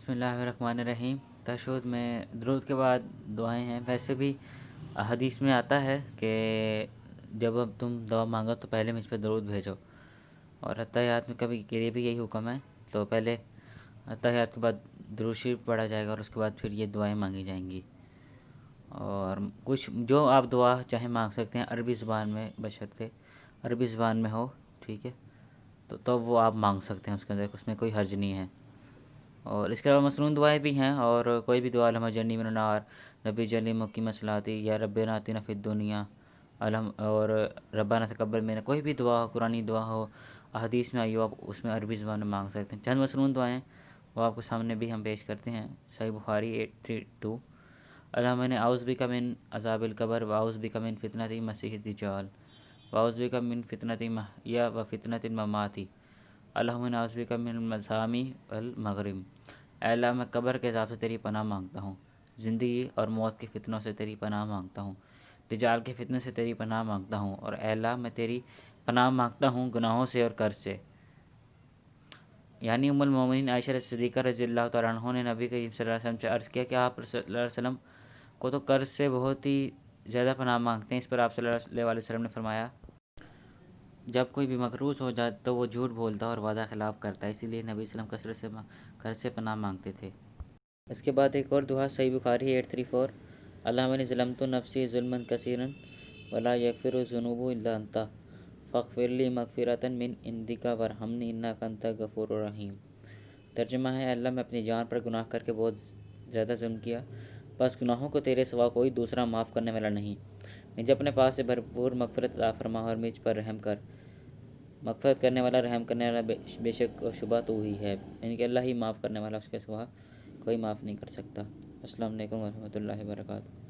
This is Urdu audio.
بسم اللہ الرحمن الرحیم۔ تشہد میں درود کے بعد دعائیں ہیں۔ ویسے بھی حدیث میں آتا ہے کہ جب اب تم دعا مانگو تو پہلے مجھ پہ درود بھیجو، اور اتحیات میں کبھی کے لیے بھی یہی حکم ہے۔ تو پہلے اتحیات کے بعد درود شریف پڑھا جائے گا اور اس کے بعد پھر یہ دعائیں مانگی جائیں گی۔ اور کچھ جو آپ دعا چاہے مانگ سکتے ہیں عربی زبان میں، بشرطے عربی زبان میں ہو، ٹھیک ہے، تو وہ آپ مانگ سکتے ہیں، اس میں کوئی حرج نہیں ہے۔ اور اس کے علاوہ مسنون دعائیں بھی ہیں، اور کوئی بھی دعا لمحہ جنی من النار، نبی جلی مقیم صلاتی، یا ربنا آتنا فی الدنیا اور ربنا تقبل منا، کوئی بھی دعا ہو، قرآنی دعا ہو، احادیث میں آئی ہو، آپ اس میں عربی زبان میں مانگ سکتے ہیں۔ چند مسنون دعائیں وہ آپ کے سامنے بھی ہم پیش کرتے ہیں۔ صحیح بخاری 832، اللہم انی اعوذ بک من عذاب القبر واعوذ بک من فتنۃ المسیح الدجال واعوذ بک من فتنۃ المحیا و فتنۃ الممات، اللہم انی اعوذ بک من المظالم والمغرم۔ اے اللہ، میں قبر کے عذاب سے تیری پناہ مانگتا ہوں، زندگی اور موت کے فتنوں سے تیری پناہ مانگتا ہوں، دجال کے فتنے سے تیری پناہ مانگتا ہوں، اور اے اللہ میں تیری پناہ مانگتا ہوں گناہوں سے اور قرض سے۔ یعنی ام المومنین عائشہ صدیقہ رضی اللہ تعالیٰ عنہ نے نبی کریم صلی اللہ علیہ وسلم سے عرض کیا کہ آپ صلی اللہ علیہ وسلم کو تو قرض سے بہت ہی زیادہ پناہ مانگتے ہیں۔ اس پر آپ صلی اللہ علیہ وسلم نے فرمایا، جب کوئی بھی مقروض ہو جائے تو وہ جھوٹ بولتا اور وعدہ خلاف کرتا ہے، اسی لیے نبی صلی اللہ علیہ وسلم کثرت سے قرض سے پناہ مانگتے تھے۔ اس کے بعد ایک اور دعا صحیح بخاری 834، اللہم انی ظلمت نفسی ظلما کثیرا ولا یغفر الذنوب الا انت فاغفر لی مغفرۃ من عندک وارحمنی انک انت الغفور الرحیم۔ ترجمہ ہے، اے اللہ میں اپنی جان پر گناہ کر کے بہت زیادہ ظلم کیا، بس گناہوں کو تیرے سوا کوئی دوسرا معاف کرنے والا نہیں، مجھے اپنے پاس سے بھرپور مغفرت عطا فرما اور مجھ پر رحم کر، مغفرت کرنے والا، رحم کرنے والا بے شک و شبہ تو ہی ہے، یعنی کہ اللہ ہی معاف کرنے والا، اس کے سوا کوئی معاف نہیں کر سکتا۔ السلام علیکم ورحمۃ اللہ وبرکاتہ۔